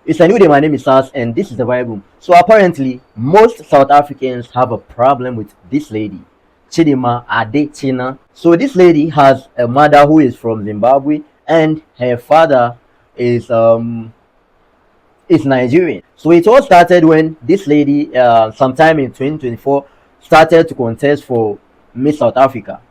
It's a new day. My name is Sas, and this is the Bible. So apparently, most South Africans have a problem with this lady, Chidima Adechina. So this lady has a mother who is from Zimbabwe, and her father is is Nigerian. So it all started when this lady, sometime in 2024, started to contest for Miss South Africa.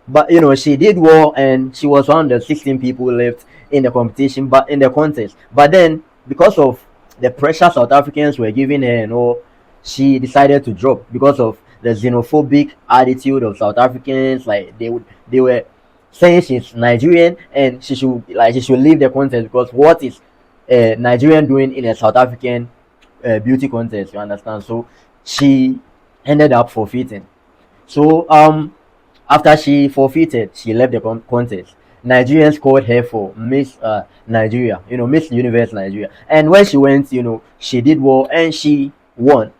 But she did well, and she was one of the 16 people left in the competition, but in the contest. But then, because of the pressure South Africans were giving her and all, she decided to drop because of the xenophobic attitude of South Africans. Like they were saying she's Nigerian and she should leave the contest because what is a Nigerian doing in a South African beauty contest? You understand? So she ended up forfeiting. So after she forfeited, she left the contest. Nigerians called her for Miss Nigeria, Miss Universe Nigeria. And when she went, she did well and she won.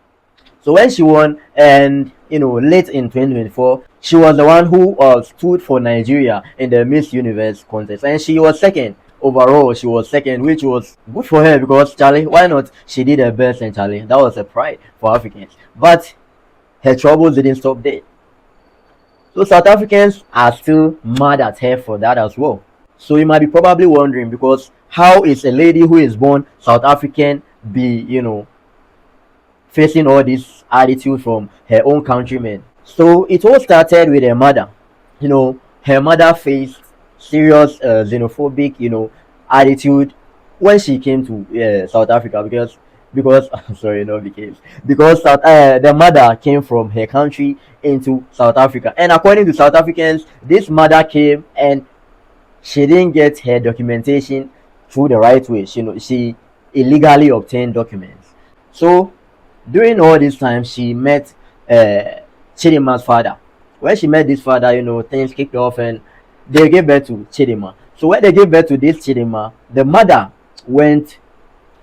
So when she won, and late in 2024, she was the one who stood for Nigeria in the Miss Universe contest, and she was second overall. She was second, which was good for her because Charlie, why not? She did her best, and Charlie, that was a pride for Africans. But her troubles didn't stop there. So South Africans are still mad at her for that as well. So you might be probably wondering, because how is a lady who is born South African be, facing all this attitude from her own countrymen? So it all started with her mother. Her mother faced serious xenophobic, attitude when she came to South Africa because sorry, not because the mother came from her country into South Africa, and according to South Africans, this mother came and she didn't get her documentation through the right way. She illegally obtained documents. So during all this time, she met Chidima's father. When she met this father, things kicked off and they gave birth to Chidima. So when they gave birth to this Chidima, the mother went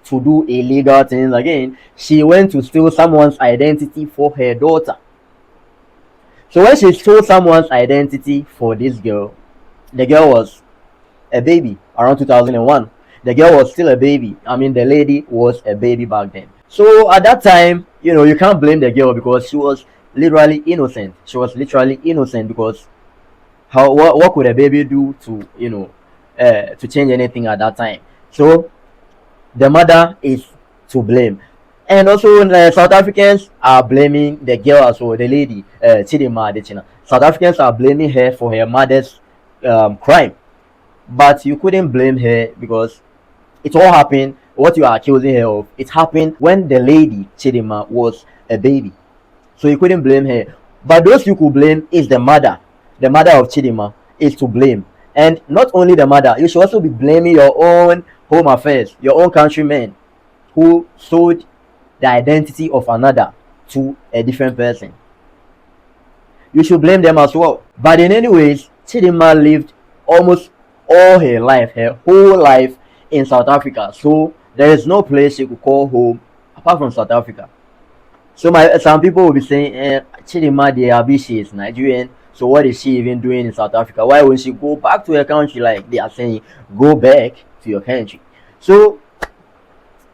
to do illegal things again. She went to steal someone's identity for her daughter. So when she stole someone's identity for this girl, the girl was a baby around 2001. The girl was still a baby. I mean, the lady was a baby back then. So at that time, you can't blame the girl because she was literally innocent. She was literally innocent because what could a baby do to change anything at that time? So the mother is to blame. And also, South Africans are blaming the girl as well, the lady, Chidima Adechina. South Africans are blaming her for her mother's crime. But you couldn't blame her because it all happened. What you are accusing her of, it happened when the lady Chidima was a baby. So you couldn't blame her. But those you could blame is the mother. The mother of Chidima is to blame. And not only the mother, you should also be blaming your own home affairs, your own countrymen who sold the identity of another to a different person. You should blame them as well. But in any ways, Chidima lived almost all her life, her whole life in South Africa. So there is no place she could call home apart from South Africa. So some people will be saying, Chidima de Abishi is Nigerian. So what is she even doing in South Africa? Why won't she go back to her country? Like they are saying, go back to your country. So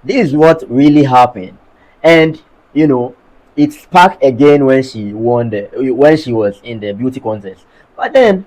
this is what really happened, and it sparked again when she when she was in the beauty contest. But then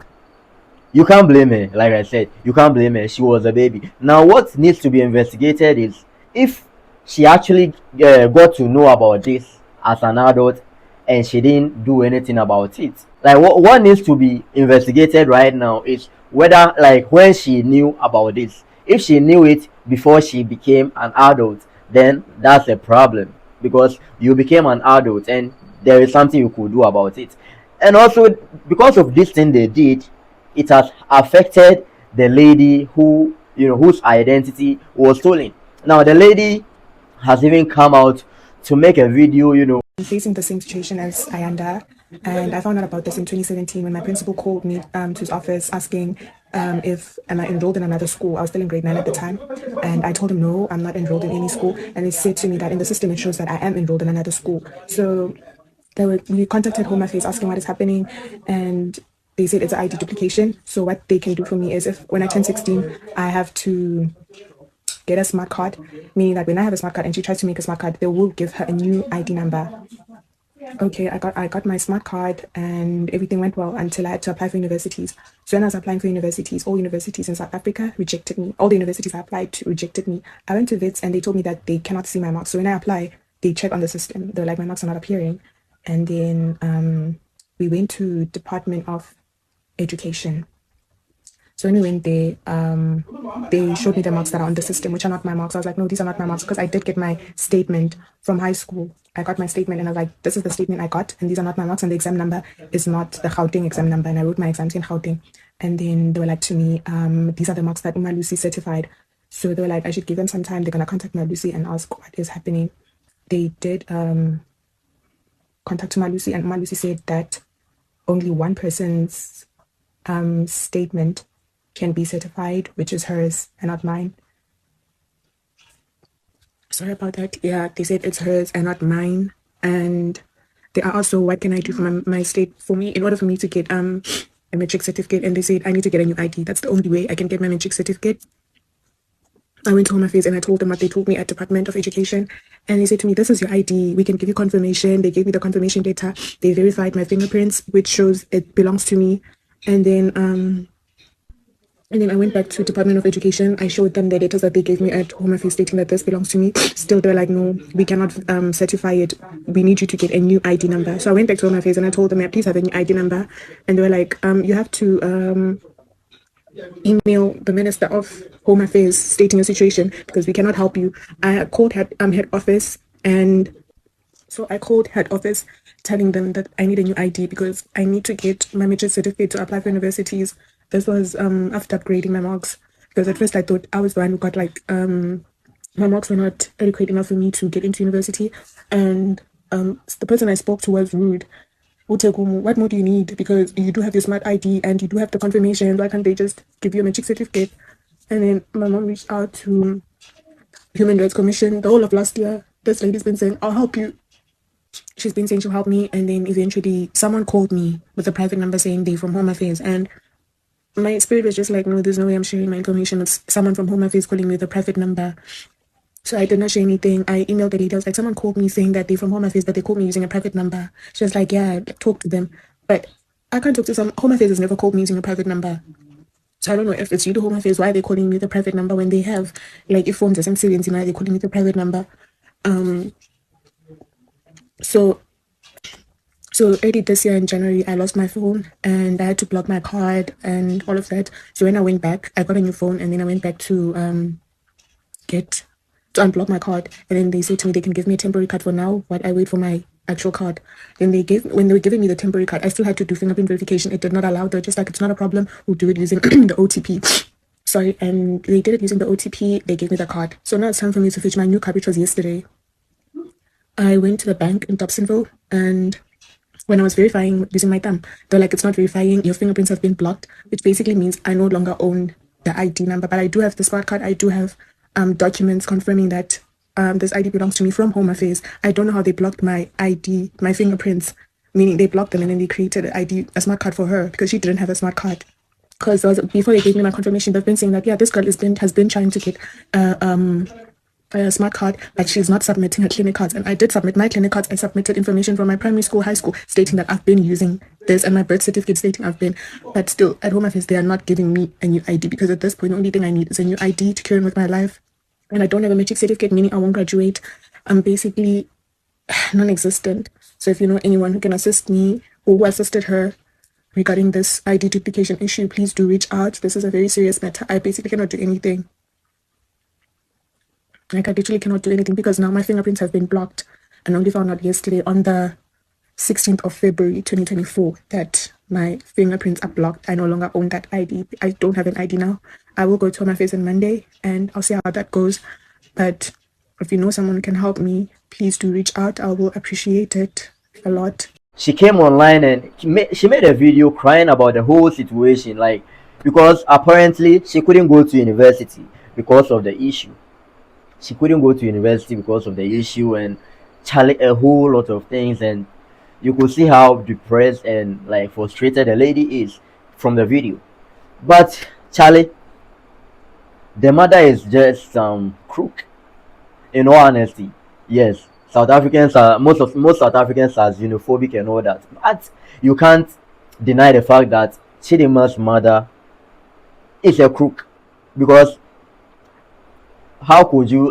you can't blame her. Like I said, you can't blame her. She was a baby. Now what needs to be investigated is if she actually got to know about this as an adult and she didn't do anything about it. Like what needs to be investigated right now is whether, like, when she knew about this, if she knew it before she became an adult, then that's a problem because you became an adult and there is something you could do about it. And also, because of this thing they did, it has affected the lady whose identity was stolen. Now the lady has even come out to make a video. I'm facing the same situation as Ayanda, and I found out about this in 2017 when my principal called me to his office asking if am I enrolled in another school. I was still in grade 9 at the time, and I told him no, I'm not enrolled in any school. And he said to me that in the system it shows that I am enrolled in another school. So we contacted Home Affairs asking what is happening, and they said it's an ID duplication. So what they can do for me is, if when I turn 16, I have to get a smart card, meaning that when I have a smart card and she tries to make a smart card, they will give her a new ID number. Okay, I got my smart card and everything went well until I had to apply for universities. So when I was applying for universities, all universities in South Africa rejected me. All the universities I applied to rejected me. I went to VITS and they told me that they cannot see my marks. So when I apply, they check on the system. They're like, my marks are not appearing. And then we went to Department of Education. So when we went there, they showed me the marks that are on the system, which are not my marks. I was like, no, these are not my marks, because I did get my statement from high school. I got my statement and I was like, this is the statement I got, and these are not my marks, and the exam number is not the Gauteng exam number. And I wrote my exams in Gauteng. And then they were like to me, these are the marks that Lucy certified. So they were like, I should give them some time. They're going to contact Lucy and ask what is happening. They did contact Lucy, and Lucy said that only one person's statement can be certified, which is hers and not mine. Sorry about that. Yeah, they said it's hers and not mine. And they are also, what can I do for my state, for me, in order for me to get a matric certificate? And they said I need to get a new ID. That's the only way I can get my matric certificate. I went to Home Affairs and I told them what they told me at Department of Education. And they said to me, this is your ID. We can give you confirmation. They gave me the confirmation letter. They verified my fingerprints, which shows it belongs to me. And then I went back to Department of Education. I showed them the letters that they gave me at Home Affairs stating that this belongs to me. Still, they're like, no, we cannot certify it. We need you to get a new ID number. So I went back to Home Affairs and I told them, yeah, please have a new ID number. And they were like, you have to email the Minister of Home Affairs stating your situation, because we cannot help you. I called head office, and so I called head office telling them that I need a new ID because I need to get my matric certificate to apply for universities. This was after upgrading my marks, because at first I thought I was the one who got like my marks were not adequate enough for me to get into university, and the person I spoke to was rude. What more do you need? Because you do have your smart ID and you do have the confirmation. Why can't they just give you a matric certificate? And then my mom reached out to Human Rights Commission the whole of last year. This lady's been saying, I'll help you. She's been saying she'll help me. And then eventually someone called me with a private number saying they're from Home Affairs. And my spirit was just like, no, there's no way I'm sharing my information. It's someone from Home Affairs calling me with a private number. So I did not share anything. I emailed the lady. I was like, someone called me saying that they're from Home Affairs, but they called me using a private number. She was like, yeah, talk to them. But I can't talk to some. Home Affairs has never called me using a private number. So I don't know if it's you, the Home Affairs, why are they calling me the private number when they have, like, if phones are some Syrians, they're calling me the private number. So early this year in January, I lost my phone and I had to block my card and all of that. So when I went back, I got a new phone, and then I went back to unblock my card, and then they said to me they can give me a temporary card for now while I wait for my actual card. Then when they were giving me the temporary card, I still had to do fingerprint verification. It did not allow. They're just like, it's not a problem, we'll do it using the OTP. Sorry, and they did it using the OTP. They gave me the card. So now it's time for me to fetch my new card, which was yesterday. I went to the bank in Dobsonville, and when I was verifying using my thumb, they're like, it's not verifying, your fingerprints have been blocked, which basically means I no longer own the ID number. But I do have the smart card. I do have documents confirming that this ID belongs to me from Home Affairs. I don't know how they blocked my ID, my fingerprints, meaning they blocked them and then they created a smart card for her because she didn't have a smart card. Because before they gave me my confirmation, they've been saying that, yeah, this girl has been trying to get a smart card, but she's not submitting her clinic cards. And I did submit my clinic cards. I submitted information from my primary school, high school, stating that I've been using this, and my birth certificate stating I've been. But still, at Home Affairs, they are not giving me a new ID, because at this point, the only thing I need is a new ID to carry on with my life. And I don't have a matric certificate, meaning I won't graduate. I'm basically non-existent. So if you know anyone who can assist me or who assisted her regarding this ID duplication issue, please do reach out. This is a very serious matter. I basically cannot do anything. Like, I literally cannot do anything because now my fingerprints have been blocked, and only found out yesterday on the 16th of February 2024 that my fingerprints are blocked. I no longer own that ID. I don't have an ID now. I will go to my face on Monday and I'll see how that goes. But if you know someone who can help me, please do reach out. I will appreciate it a lot. She came online and she made a video crying about the whole situation, like, because apparently she couldn't go to university because of the issue. She couldn't go to university because of the issue, and Charlie, a whole lot of things, and you could see how depressed and like frustrated the lady is from the video. But Charlie, The mother is just some crook. In all honesty, yes, most South Africans are xenophobic and all that, but you can't deny the fact that Chidima's mother is a crook, because how could you?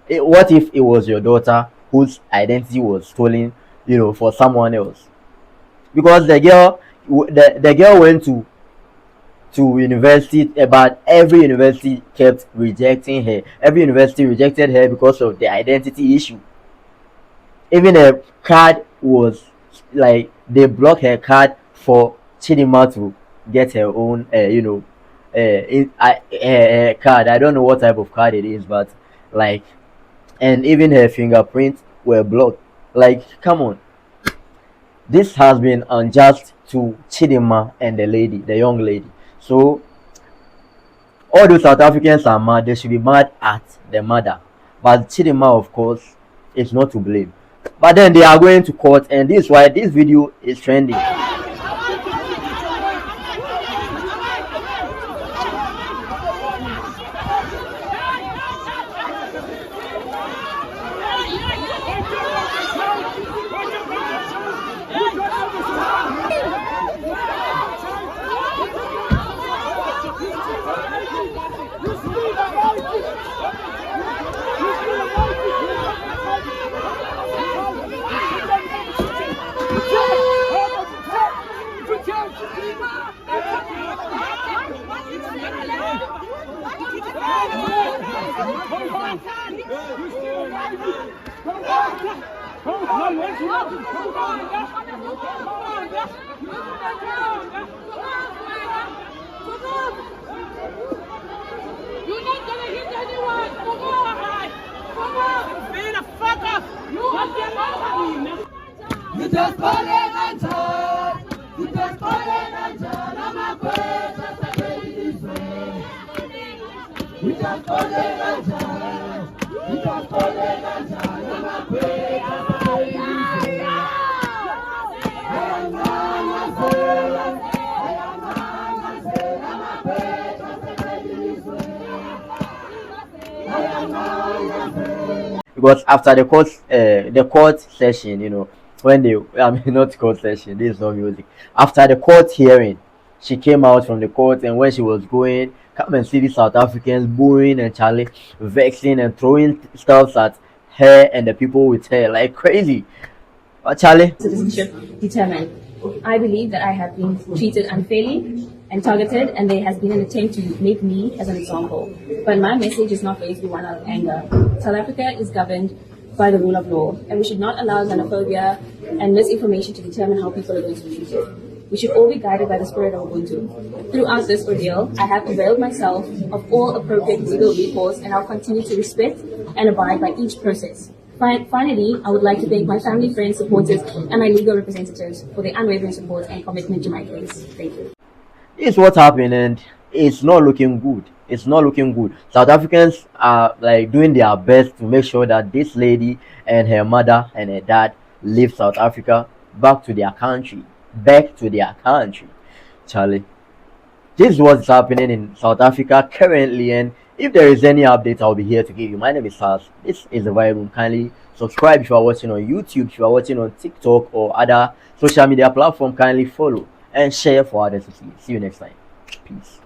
What if it was your daughter whose identity was stolen, for someone else? Because the girl went to university, but every university kept rejecting her. Every university rejected her because of the identity issue. Even her card was like they blocked her card for Chidima to get her own, card. I don't know what type of card it is, but like, and even her fingerprints were blocked. Like, come on, this has been unjust to Chidima and the young lady. So all those South Africans are mad. They should be mad at the mother. But Chidima, of course, is not to blame. But then they are going to court, and this is why this video is trending. You're not gonna hit anyone! Come on! Come on! Be the fuck up! You just call it and turn! You just call it and turn! I'm a great, just a great way. We just call it and turn! We just call it and turn! I'm a great, just a great way. I am not a sailor. I am not a sailor. I'm a great, just a great way. I am not a sailor. Because after the court session, when they, I mean, not court session, this is not music. After the court hearing, she came out from the court, and when she was going, come and see the South Africans booing and Charlie vexing and throwing stuff at her and the people with her like crazy. But Charlie, citizenship determined. I believe that I have been treated unfairly and targeted, and there has been an attempt to make me as an example. But my message is not going to be one out of anger. South Africa is governed by the rule of law, and we should not allow xenophobia and misinformation to determine how people are going to be treated. We should all be guided by the spirit of Ubuntu. Throughout this ordeal, I have availed myself of all appropriate legal recourse, and I'll continue to respect and abide by each process. Finally, I would like to thank my family, friends, supporters, and my legal representatives for their unwavering support and commitment to my case. Thank you. this is what happened, and it's not looking good. It's not looking good. South Africans are like doing their best to make sure that this lady and her mother and her dad leave South Africa back to their country. Back to their country. Charlie, this is what's happening in South Africa currently, and if there is any update, I'll be here to give you. My name is Sars. This is the Vibe Room. Kindly subscribe if you are watching on YouTube, if you are watching on TikTok or other social media platform. Kindly follow and share for others to see. See you next time. Peace.